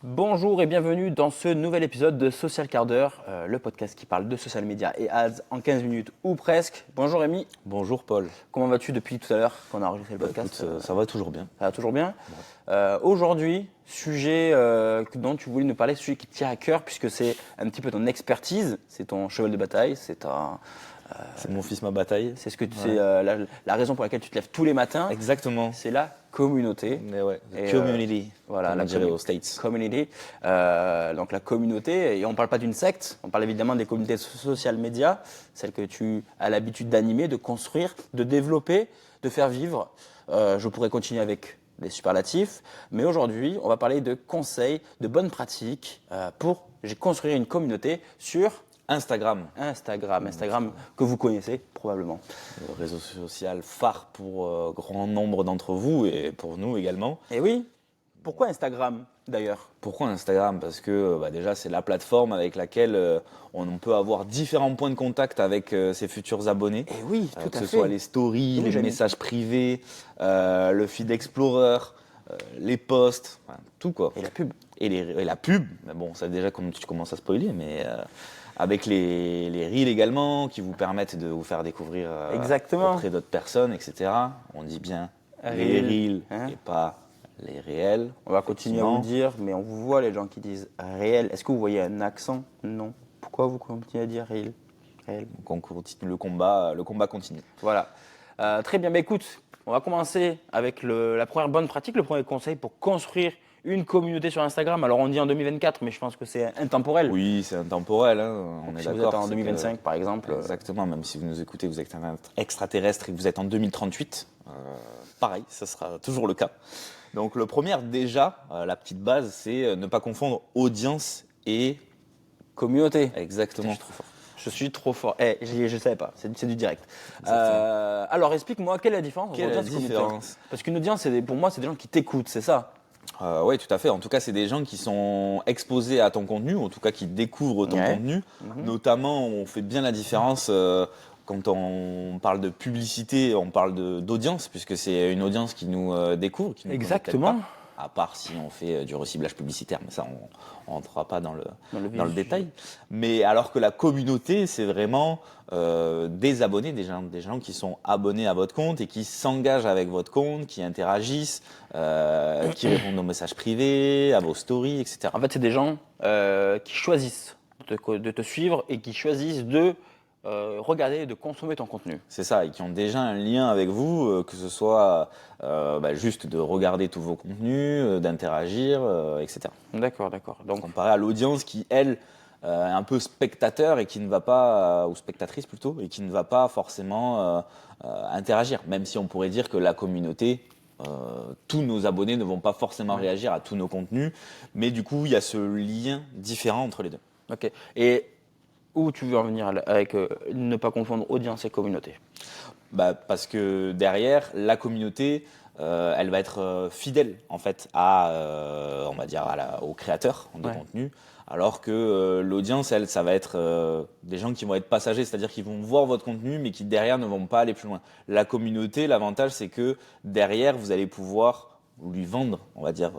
Bonjour et bienvenue dans ce nouvel épisode de Social Quart d'heure, le podcast qui parle de social media et ads en 15 minutes ou presque. Bonjour Rémi, Bonjour Paul. comment vas-tu depuis tout à l'heure qu'on a enregistré le podcast? Écoute, ça va toujours bien. Ça va toujours bien? Aujourd'hui, sujet dont tu voulais nous parler, sujet qui te tient à cœur puisque c'est un petit peu ton expertise, c'est ton cheval de bataille, C'est mon fils, ma bataille. c'est ce que Ouais. c'est la raison pour laquelle tu te lèves tous les matins. Exactement. C'est la communauté. Mais ouais, Et, community. Voilà, comme la on dirait aux States. community. Donc la communauté, et on ne parle pas d'une secte, on parle évidemment des communautés social médias, celles que tu as l'habitude d'animer, de construire, de développer, de faire vivre. Je pourrais continuer avec des superlatifs, mais aujourd'hui, on va parler de conseils, de bonnes pratiques pour construire une communauté sur Instagram, Instagram que vous connaissez probablement. le réseau social phare pour grand nombre d'entre vous et pour nous également. Et oui, pourquoi Instagram d'ailleurs? Pourquoi Instagram? Parce que déjà c'est la plateforme avec laquelle on peut avoir différents points de contact avec ses futurs abonnés. Et oui, tout Que à ce fait. soit les stories, Oui, les j'aime. messages privés, le feed Explorer, les posts, enfin, tout quoi. Et la pub. Et la pub, mais bon, ça déjà comme tu commences à spoiler, mais avec les reels également qui vous permettent de vous faire découvrir Exactement. auprès d'autres personnes, etc. On dit bien Reel, les reels hein. et pas les réels. On va continuer à vous Effectivement. dire, mais on vous voit les gens qui disent réel. Est-ce que vous voyez un accent? Non. Pourquoi vous continuez à dire réel? Réel. Donc on continue le combat continue. Voilà. Très bien, mais écoute, on va commencer avec la première bonne pratique, le premier conseil pour construire une communauté sur Instagram. Alors on dit en 2024, mais je pense que c'est intemporel. Oui, c'est intemporel, hein, on est Si vous êtes d'accord. en c'est que- 2025 par exemple, Exactement, même si vous nous écoutez, vous êtes un extraterrestre et que vous êtes en 2038, pareil, ça sera toujours le cas. Donc le premier, déjà, la petite base, c'est ne pas confondre audience et... communauté. Exactement. Je suis trop fort. Je savais pas, c'est du direct. Exactement. Alors explique-moi, quelle est la différence entre Quelle est la audience et communauté? différence? Parce qu'une audience, pour moi, c'est des gens qui t'écoutent, c'est ça? Oui, tout à fait. En tout cas, c'est des gens qui sont exposés à ton contenu, en tout cas qui découvrent ton Ouais. contenu. Notamment, on fait bien la différence quand on parle de publicité, on parle d'audience, puisque c'est une audience qui nous découvre, qui nous connaît Exactement. peut-être pas, à part si on fait du reciblage publicitaire, mais ça, on rentrera pas dans le vif dans le du détail. Mais alors que la communauté, c'est vraiment des abonnés, des gens qui sont abonnés à votre compte et qui s'engagent avec votre compte, qui interagissent, qui répondent aux messages privés, à vos stories, etc. En fait, c'est des gens qui choisissent de te suivre et qui choisissent de regarder et de consommer ton contenu. C'est ça, et qui ont déjà un lien avec vous, que ce soit juste de regarder tous vos contenus, d'interagir, etc. D'accord, d'accord. Donc, Comparé à l'audience qui, elle, est un peu spectateur et qui ne va pas, ou spectatrice plutôt, et qui ne va pas forcément interagir. Même si on pourrait dire que la communauté, tous nos abonnés ne vont pas forcément réagir à tous nos contenus, mais du coup, il y a ce lien différent entre les deux. ok. Et où tu veux en venir avec ne pas confondre audience et communauté? Parce que derrière, la communauté, elle va être fidèle en fait à, on va dire, au créateur de Ouais. contenu, alors que l'audience, elle, ça va être des gens qui vont être passagers, c'est-à-dire qu'ils vont voir votre contenu, mais qui derrière ne vont pas aller plus loin. La communauté, l'avantage, c'est que derrière, vous allez pouvoir lui vendre, on va dire,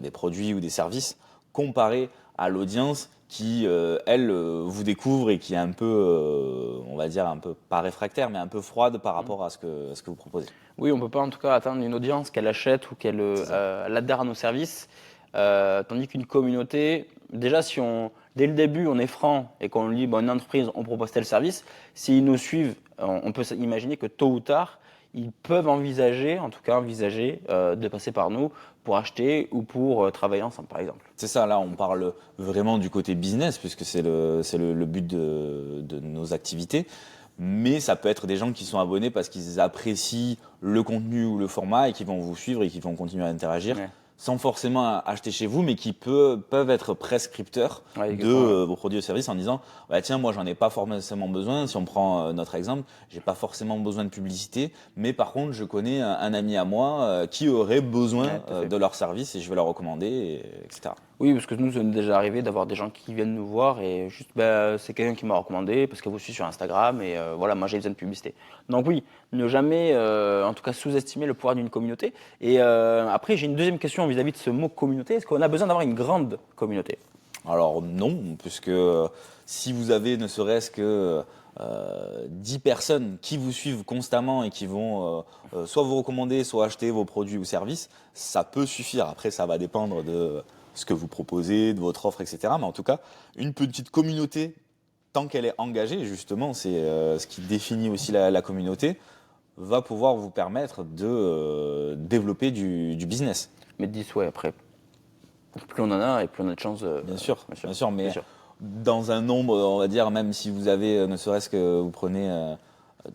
des produits ou des services, comparé à l'audience qui, elle, vous découvre et qui est un peu, on va dire, un peu pas réfractaire, mais un peu froide par rapport à ce que vous proposez. Oui, on ne peut pas en tout cas atteindre une audience qu'elle achète ou qu'elle elle adhère à nos services. Tandis qu'une communauté, déjà, dès le début, on est franc et qu'on dit, bon, une entreprise, on propose tel service, s'ils nous suivent, on peut imaginer que tôt ou tard, ils peuvent envisager, en tout cas envisager, de passer par nous pour acheter ou pour travailler ensemble, par exemple. C'est ça, là, on parle vraiment du côté business, puisque c'est le but de nos activités. Mais ça peut être des gens qui sont abonnés parce qu'ils apprécient le contenu ou le format et qui vont vous suivre et qui vont continuer à interagir. Ouais. Sans forcément acheter chez vous, mais qui peuvent être prescripteurs Ouais, de exactement. vos produits et services en disant bah, tiens, moi j'en ai pas forcément besoin. Si on prend notre exemple, j'ai pas forcément besoin de publicité, mais par contre je connais un ami à moi qui aurait besoin Ouais, tout à fait. de leur service et je vais leur recommander, etc. Oui, parce que nous, ça nous est déjà arrivé d'avoir des gens qui viennent nous voir et juste, bah, c'est quelqu'un qui m'a recommandé parce qu'elle vous suit sur Instagram et voilà, moi j'ai besoin de publicité. Donc oui, ne jamais, en tout cas, sous-estimer le pouvoir d'une communauté. Et après, j'ai une deuxième question vis-à-vis de ce mot communauté. Est-ce qu'on a besoin d'avoir une grande communauté? Alors non, puisque si vous avez ne serait-ce que 10 personnes qui vous suivent constamment et qui vont soit vous recommander, soit acheter vos produits ou services, ça peut suffire. Après, ça va dépendre de ce que vous proposez, de votre offre, etc. Mais en tout cas, une petite communauté, tant qu'elle est engagée, justement, c'est ce qui définit aussi la communauté, va pouvoir vous permettre de développer du business. Mais 10, ouais, après, plus on en a et plus on a de chances. Bien sûr, mais bien sûr. dans un nombre, on va dire, même si vous avez, ne serait-ce que vous prenez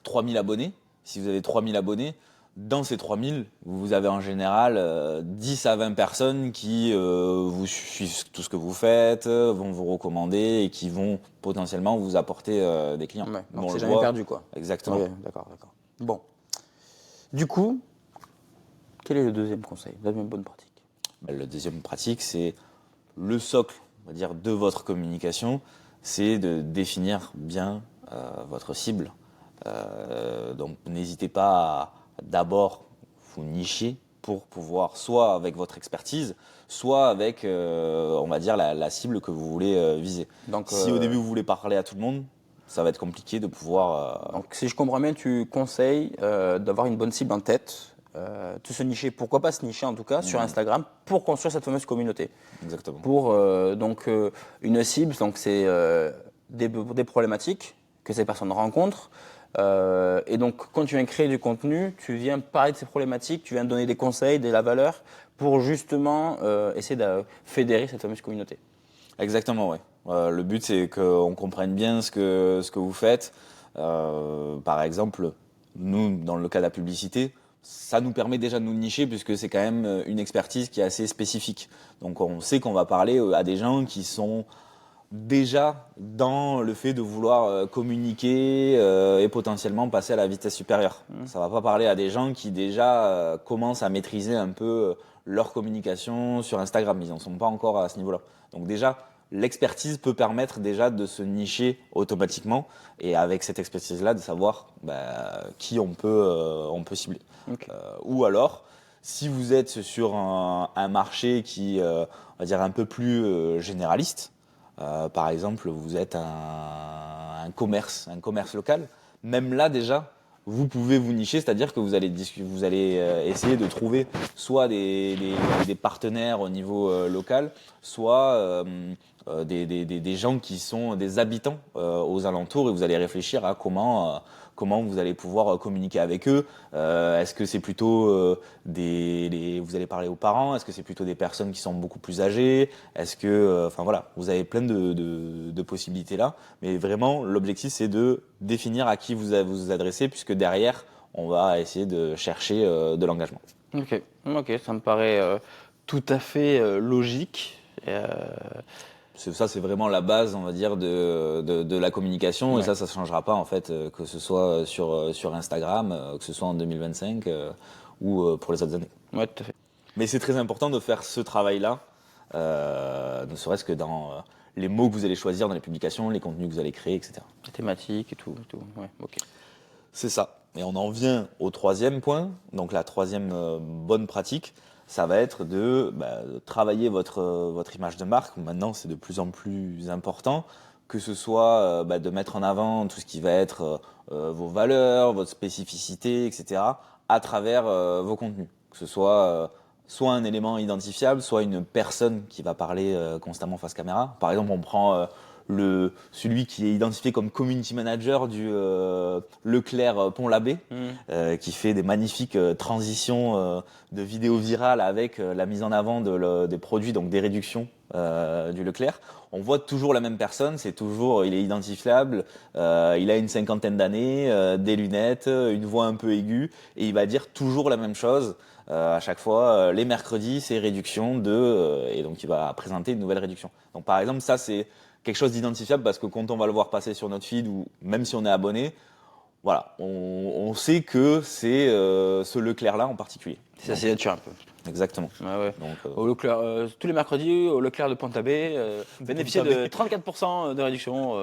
3000 abonnés, si vous avez 3000 abonnés, dans ces 3000, vous avez en général 10 à 20 personnes qui vous suivent tout ce que vous faites, vont vous recommander et qui vont potentiellement vous apporter des clients. Ouais, Bon, donc on c'est le jamais voit. perdu, quoi. Exactement. Ouais, d'accord, d'accord. Bon. Du coup, quel est le deuxième conseil, la deuxième bonne pratique? Ben, le deuxième pratique, c'est le socle, on va dire, de votre communication, c'est de définir bien votre cible. Donc n'hésitez pas à d'abord vous nicher pour pouvoir, soit avec votre expertise, soit avec, on va dire, la cible que vous voulez viser. Donc, Si au début vous voulez parler à tout le monde, ça va être compliqué de pouvoir... Donc, si je comprends bien, tu conseilles d'avoir une bonne cible en tête, de se nicher, pourquoi pas se nicher en tout cas, sur Instagram pour construire cette fameuse communauté. Exactement. Pour une cible, donc c'est des problématiques que ces personnes rencontrent. Et donc, quand tu viens créer du contenu, tu viens parler de ces problématiques, tu viens donner des conseils, de la valeur pour justement essayer de fédérer cette fameuse communauté. Exactement, ouais. Le but, c'est qu'on comprenne bien ce que vous faites. Par exemple, nous, dans le cas de la publicité, ça nous permet déjà de nous nicher puisque c'est quand même une expertise qui est assez spécifique. Donc, on sait qu'on va parler à des gens qui sont déjà dans le fait de vouloir communiquer et potentiellement passer à la vitesse supérieure. Ça va pas parler à des gens qui déjà commencent à maîtriser un peu leur communication sur Instagram. Ils n'en sont pas encore à ce niveau-là. Donc déjà, l'expertise peut permettre déjà de se nicher automatiquement et avec cette expertise-là de savoir qui on peut cibler. Ok. Ou alors, si vous êtes sur un marché qui, on va dire, un peu plus généraliste, par exemple, vous êtes un commerce local, même là déjà, vous pouvez vous nicher, c'est-à-dire que vous allez essayer de trouver soit des partenaires au niveau local, soit des gens qui sont des habitants aux alentours et vous allez réfléchir à comment vous allez pouvoir communiquer avec eux. Est-ce que c'est plutôt vous allez parler aux parents? Est-ce que c'est plutôt des personnes qui sont beaucoup plus âgées? Est-ce que, enfin voilà, vous avez plein de possibilités là. Mais vraiment, l'objectif c'est de définir à qui vous adressez, puisque derrière, on va essayer de chercher de l'engagement. Ok, ok, ça me paraît tout à fait logique. Ça, c'est vraiment la base, on va dire, de la communication. Ouais. Et ça ne changera pas, en fait, que ce soit sur Instagram, que ce soit en 2025 ou pour les autres années. Ouais, tout à fait. Mais c'est très important de faire ce travail-là, ne serait-ce que dans les mots que vous allez choisir dans les publications, les contenus que vous allez créer, etc. Les thématiques et tout, tout. Ouais, ok. C'est ça. Et on en vient au troisième point, donc la troisième bonne pratique, ça va être de travailler votre image de marque. Maintenant, c'est de plus en plus important, que ce soit de mettre en avant tout ce qui va être vos valeurs, votre spécificité, etc., à travers vos contenus. Que ce soit un élément identifiable, soit une personne qui va parler constamment face caméra. Par exemple, on prend celui qui est identifié comme community manager du Leclerc Pont-l'Abbé, qui fait des magnifiques transitions de vidéos virales avec la mise en avant des produits, donc des réductions du Leclerc. On voit toujours la même personne, il est identifiable, il a une cinquantaine d'années, des lunettes, une voix un peu aiguë, et il va dire toujours la même chose. À chaque fois, les mercredis, c'est réduction et donc il va présenter une nouvelle réduction. Donc par exemple, ça c'est quelque chose d'identifiable parce que quand on va le voir passer sur notre feed ou même si on est abonné, voilà, on sait que c'est ce Leclerc-là en particulier. C'est sa signature un peu. Exactement. Ouais. Donc, Au Leclerc, tous les mercredis, au Leclerc de Pointe-à-Baie, bénéficiez de 34% de réduction.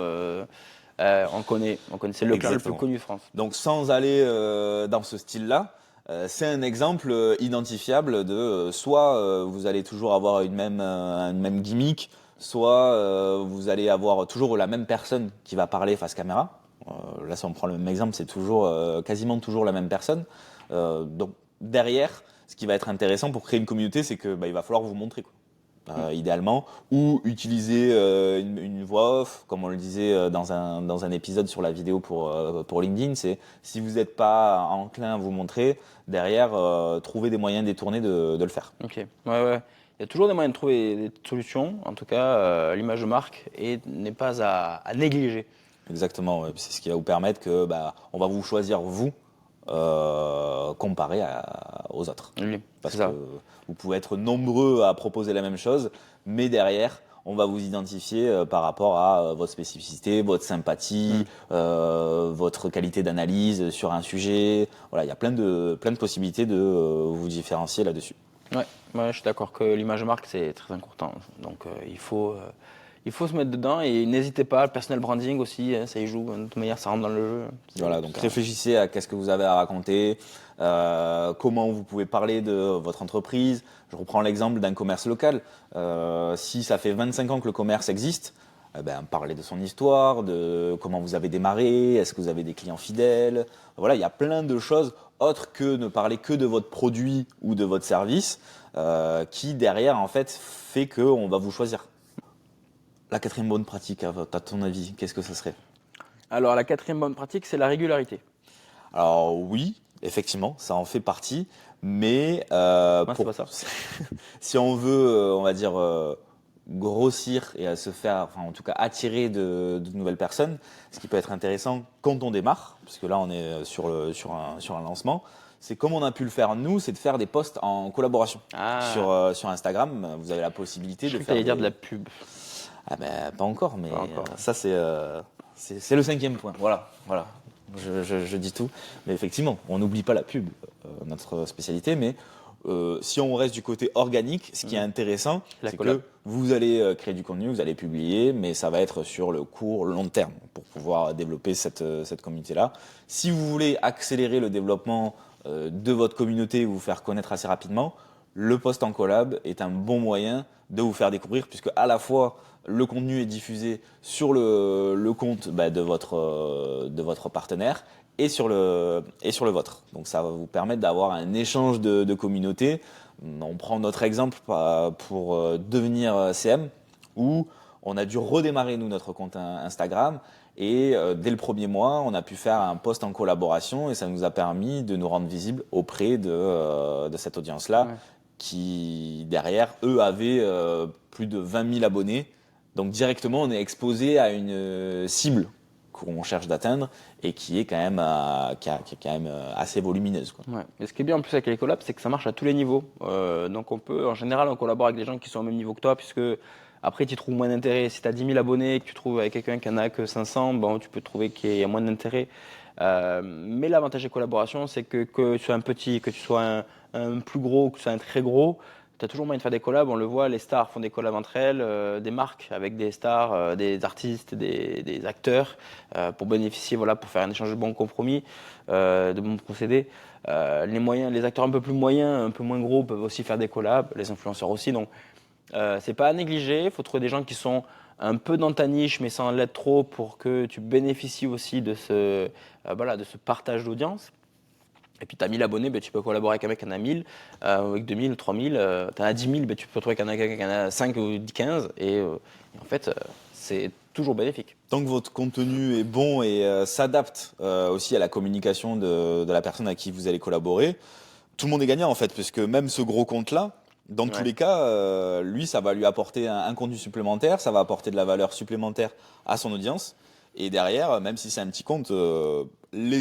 On connaît, c'est le Leclerc le plus exactement. connu de France. Donc sans aller dans ce style-là, c'est un exemple identifiable de soit vous allez toujours avoir une même gimmick, soit vous allez avoir toujours la même personne qui va parler face caméra. Là, si on prend le même exemple, c'est toujours quasiment toujours la même personne. Donc derrière, ce qui va être intéressant pour créer une communauté, c'est que il va falloir vous montrer, quoi. Idéalement, ou utiliser une voix off, comme on le disait dans un épisode sur la vidéo pour LinkedIn, c'est si vous n'êtes pas enclin à vous montrer, derrière, trouver des moyens détournés de le faire. Ok, ouais. Il y a toujours des moyens de trouver des solutions. En tout cas, l'image de marque n'est pas à négliger. Exactement, ouais. C'est ce qui va vous permettre que on va vous choisir vous comparé aux autres. Oui, Parce c'est que ça. vous pouvez être nombreux à proposer la même chose, mais derrière, on va vous identifier par rapport à votre spécificité, votre sympathie, votre qualité d'analyse sur un sujet. Voilà, il y a plein de possibilités de vous différencier là-dessus. Ouais, je suis d'accord que l'image de marque, c'est très important. Donc, il faut se mettre dedans et n'hésitez pas, le personal branding aussi, hein, ça y joue. De toute manière, ça rentre dans le jeu. Voilà, donc Ça. réfléchissez à qu'est-ce que vous avez à raconter, comment vous pouvez parler de votre entreprise. Je reprends l'exemple d'un commerce local. Si ça fait 25 ans que le commerce existe, parlez de son histoire, de comment vous avez démarré, est-ce que vous avez des clients fidèles. Voilà, il y a plein de choses autres que ne parler que de votre produit ou de votre service qui derrière en fait fait qu'on va vous choisir. La quatrième bonne pratique, à ton avis, qu'est-ce que ça serait? Alors, la quatrième bonne pratique, c'est la régularité. Alors oui, effectivement, ça en fait partie, mais Moi, c'est pas ça. si on veut, on va dire, grossir et à se faire, enfin en tout cas attirer de nouvelles personnes, ce qui peut être intéressant quand on démarre, parce que là on est sur un lancement, c'est comme on a pu le faire nous, c'est de faire des posts en collaboration. Ah, Sur Instagram, vous avez la possibilité je de crois que faire t'allais dire de des... la pub. Ah ben pas encore, mais Pas encore. ça c'est le cinquième point. Voilà. Je dis tout. Mais effectivement, on n'oublie pas la pub, notre spécialité. Mais si on reste du côté organique, ce qui est intéressant, La c'est collab. que vous allez créer du contenu, vous allez publier, mais ça va être sur le court, long terme pour pouvoir développer cette communauté-là. Si vous voulez accélérer le développement de votre communauté, vous faire connaître assez rapidement, le post en collab est un bon moyen de vous faire découvrir, puisque à la fois le contenu est diffusé sur le compte de votre partenaire et sur le vôtre. Donc ça va vous permettre d'avoir un échange de communauté. On prend notre exemple pour devenir CM, où on a dû redémarrer nous notre compte Instagram. Et dès le premier mois, on a pu faire un post en collaboration et ça nous a permis de nous rendre visibles auprès de cette audience-là, Ouais. qui derrière, eux, avaient plus de 20 000 abonnés. Donc directement, on est exposé à une cible qu'on cherche d'atteindre et qui est quand même, qui est quand même assez volumineuse, quoi. Ouais. Et ce qui est bien en plus avec les collabs, c'est que ça marche à tous les niveaux. Donc en général, on collabore avec des gens qui sont au même niveau que toi, puisque après, tu trouves moins d'intérêt. Si tu as 10 000 abonnés et que tu trouves avec quelqu'un qui en a que 500, bon, tu peux trouver qu'il y a moins d'intérêt. Mais l'avantage des collaborations, c'est que tu sois un petit, que tu sois un plus gros, que tu sois un très gros, tu as toujours moyen de faire des collabs. On le voit, les stars font des collabs entre elles, des marques avec des stars, des artistes, des acteurs, pour bénéficier, voilà, pour faire un échange de bons compromis, de bons procédés. Les acteurs un peu plus moyens, un peu moins gros peuvent aussi faire des collabs, les influenceurs aussi. Donc, c'est pas à négliger. Il faut trouver des gens qui sont un peu dans ta niche, mais sans l'être trop, pour que tu bénéficies aussi de ce partage d'audience. Et puis, tu as 1000 abonnés, ben, tu peux collaborer avec un mec qui en a 1000, avec 2000, 3000. Tu en as 10 000, ben, tu peux retrouver quelqu'un qui en a 5 ou 15. Et en fait, c'est toujours bénéfique. Tant que votre contenu est bon et s'adapte aussi à la communication de la personne à qui vous allez collaborer, tout le monde est gagnant en fait, puisque même ce gros compte-là, dans tous Ouais. les cas, lui, ça va lui apporter un contenu supplémentaire, ça va apporter de la valeur supplémentaire à son audience. Et derrière, même si c'est un petit compte,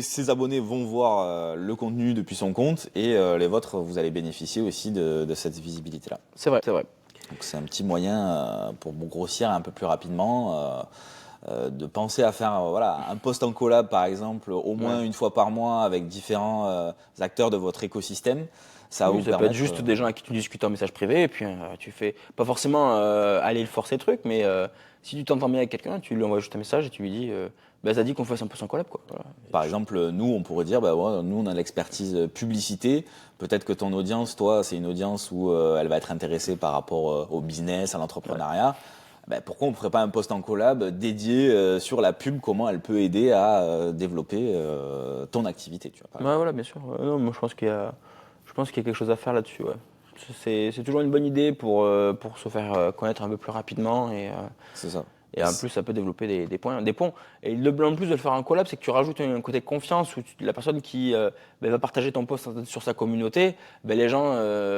ses abonnés vont voir le contenu depuis son compte et les vôtres, vous allez bénéficier aussi de cette visibilité-là. C'est vrai, c'est vrai. Donc c'est un petit moyen pour grossir un peu plus rapidement. De penser à faire voilà, un post en collab par exemple au moins Ouais. une fois par mois avec différents acteurs de votre écosystème. Ça va Oui, vous ça peut permettre. être juste des gens à qui tu discutes en message privé et puis tu fais pas forcément aller le forcer le truc, mais si tu t'entends bien avec quelqu'un, tu lui envoies juste un message et tu lui dis bah ça dit qu'on fasse un peu son collab quoi. Voilà. Par exemple, nous, on pourrait dire, bah ouais, nous, on a l'expertise publicité. Peut-être que ton audience, toi, c'est une audience où elle va être intéressée par rapport au business, à l'entrepreneuriat. Bah, pourquoi on ne ferait pas un post en collab dédié sur la pub, comment elle peut aider à développer ton activité, tu vois, par Ouais, exemple. voilà, bien sûr. Non, moi je pense qu'il y a quelque chose à faire là-dessus. Ouais. C'est toujours une bonne idée pour se faire connaître un peu plus rapidement C'est ça. et en plus ça peut développer des points, des ponts. Et en plus de le faire en collab, c'est que tu rajoutes un côté confiance où la personne qui ben, va partager ton post sur sa communauté, ben, les gens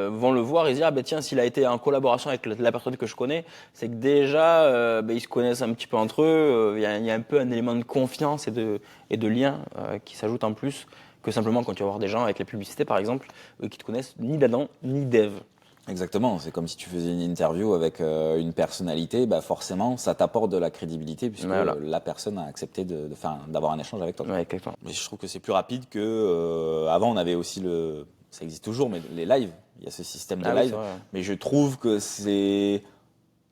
vont le voir et se dire ah, ben, tiens, s'il a été en collaboration avec la personne que je connais, c'est que déjà ben, ils se connaissent un petit peu entre eux. Il y a un peu un élément de confiance et de lien qui s'ajoute en plus que simplement quand tu vas voir des gens avec la publicité par exemple, qui te connaissent ni d'Adam ni d'Ève. Exactement, c'est comme si tu faisais une interview avec une personnalité, bah forcément ça t'apporte de la crédibilité puisque Voilà. la personne a accepté d'avoir un échange avec toi. Ouais, exactement. Mais je trouve que c'est plus rapide que avant on avait aussi ça existe toujours, mais les lives, il y a ce système de Ah oui, live, c'est vrai. mais je trouve que c'est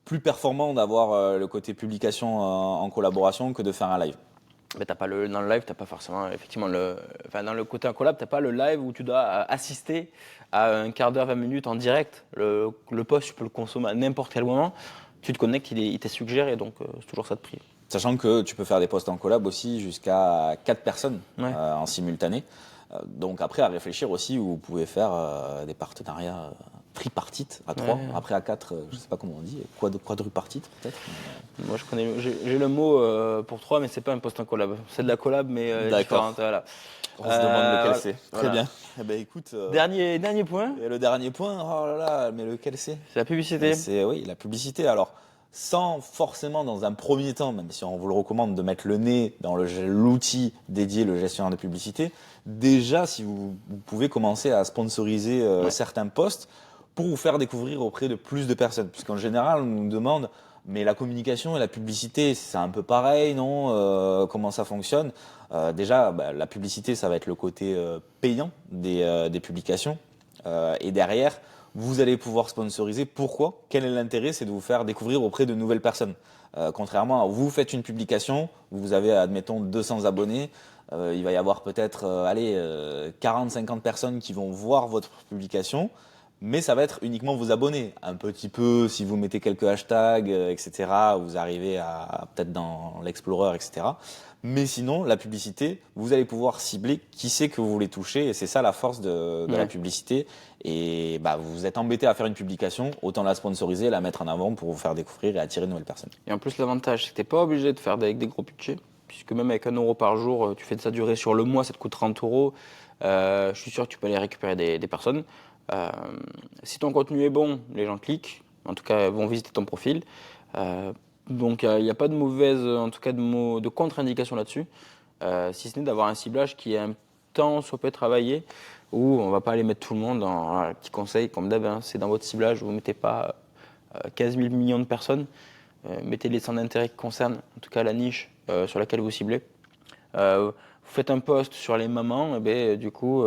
plus performant d'avoir le côté publication en collaboration que de faire un live. Mais t'as pas dans le live, t'as pas forcément effectivement enfin dans le côté en collab, t'as pas le live où tu dois assister à un quart d'heure, 20 minutes en direct. Le post, tu peux le consommer à n'importe quel moment. Tu te connectes, il t'est suggéré, donc c'est toujours ça de prix. Sachant que tu peux faire des posts en collab aussi jusqu'à 4 personnes Ouais. en simultané. Donc après, à réfléchir aussi, vous pouvez faire des partenariats tripartites à 3. Ouais. Après à 4, je ne sais pas comment on dit, quadrupartite peut-être. Moi, j'ai le mot pour 3, mais c'est pas un post en collab. C'est de la collab, mais D'accord. différente. Voilà. On se demande lequel voilà. c'est. Très Voilà. bien. Eh ben, écoute, Dernier point, et le dernier point, oh là là, mais lequel c'est? c'est la publicité. C'est oui, la publicité. Alors, sans forcément dans un premier temps, même si on vous le recommande de mettre le nez dans l'outil dédié, le gestionnaire de publicité, déjà si vous pouvez commencer à sponsoriser certains posts pour vous faire découvrir auprès de plus de personnes. Puisqu'en général, on nous demande, mais la communication et la publicité, c'est un peu pareil, non comment ça fonctionne déjà, bah, la publicité, ça va être le côté payant des publications. Et derrière, vous allez pouvoir sponsoriser. Pourquoi? Quel est l'intérêt? C'est de vous faire découvrir auprès de nouvelles personnes. Contrairement à vous faites une publication, vous avez, admettons, 200 abonnés, il va y avoir peut-être 40-50 personnes qui vont voir votre publication, mais ça va être uniquement vos abonnés. Un petit peu, si vous mettez quelques hashtags, etc., vous arrivez à peut-être dans l'Explorer, etc. Mais sinon, la publicité, vous allez pouvoir cibler qui c'est que vous voulez toucher, et c'est ça la force de la publicité. Et bah, vous êtes embêté à faire une publication, autant la sponsoriser, la mettre en avant pour vous faire découvrir et attirer de nouvelles personnes. Et en plus, l'avantage, c'est que tu n'es pas obligé de faire avec des gros budgets, puisque même avec 1 euro par jour, tu fais de ça durer sur le mois, ça te coûte 30 euros. Je suis sûr que tu peux aller récupérer des personnes. Si ton contenu est bon, les gens cliquent, en tout cas, vont visiter ton profil. Donc, il n'y a pas de mauvaise, en tout cas, de contre-indication là-dessus, si ce n'est d'avoir un ciblage qui est un temps soit peu travaillé, où on ne va pas aller mettre tout le monde dans un petit conseil, comme d'hab, hein, c'est dans votre ciblage, vous ne mettez pas 15 000 millions de personnes. Mettez les centres d'intérêt qui concernent, en tout cas la niche sur laquelle vous ciblez. Vous faites un post sur les mamans, et ben, du coup,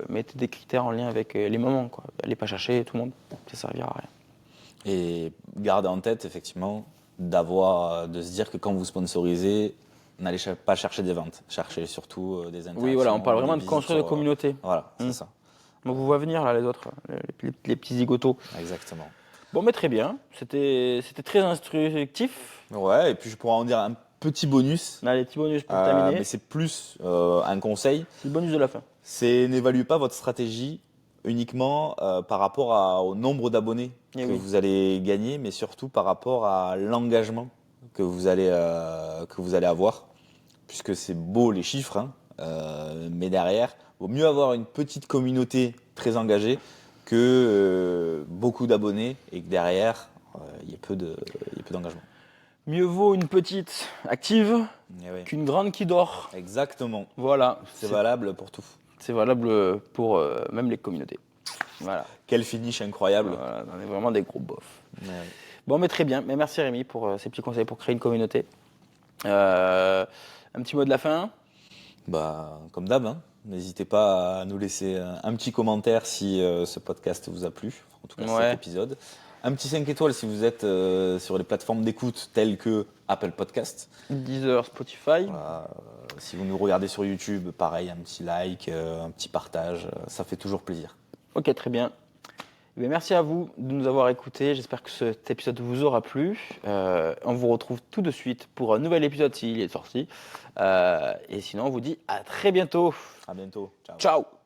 mettez des critères en lien avec les mamans. Quoi. Allez pas chercher tout le monde, ça ne servira à rien. Et gardez en tête, effectivement, de se dire que quand vous sponsorisez, n'allez pas chercher des ventes, cherchez surtout des interactions. Oui, voilà, on parle vraiment des de construire visites des communautés. Voilà, c'est ça. On vous voit venir, là, les autres, les petits zigotos. Exactement. Bon, mais très bien, c'était très instructif. Ouais, et puis je pourrais en dire un petit bonus. Là, les petits bonus pour terminer. Mais c'est plus un conseil. C'est le bonus de la fin. C'est n'évaluez pas votre stratégie uniquement par rapport au nombre d'abonnés que vous allez gagner, mais surtout par rapport à l'engagement que vous allez avoir. Puisque c'est beau les chiffres, hein, mais derrière, il vaut mieux avoir une petite communauté très engagée que beaucoup d'abonnés et que derrière, il y ait peu d'engagement. Mieux vaut une petite active qu'une grande qui dort. Exactement. Voilà. C'est valable pour tout. C'est valable pour même les communautés. Voilà. Quel finish incroyable. Voilà, on est vraiment des gros bofs. Ouais. Bon, mais très bien. Mais merci Rémi pour ces petits conseils pour créer une communauté. Un petit mot de la fin. Bah, comme d'hab, hein. N'hésitez pas à nous laisser un petit commentaire si ce podcast vous a plu, en tout cas cet épisode. Un petit 5 étoiles si vous êtes sur les plateformes d'écoute telles que Apple Podcast. Deezer, Spotify. Voilà. Si vous nous regardez sur YouTube, pareil, un petit like, un petit partage, ça fait toujours plaisir. Ok, très bien. Eh bien, merci à vous de nous avoir écoutés. J'espère que cet épisode vous aura plu. On vous retrouve tout de suite pour un nouvel épisode s'il est sorti. Et sinon, on vous dit à très bientôt. À bientôt. Ciao. Ciao.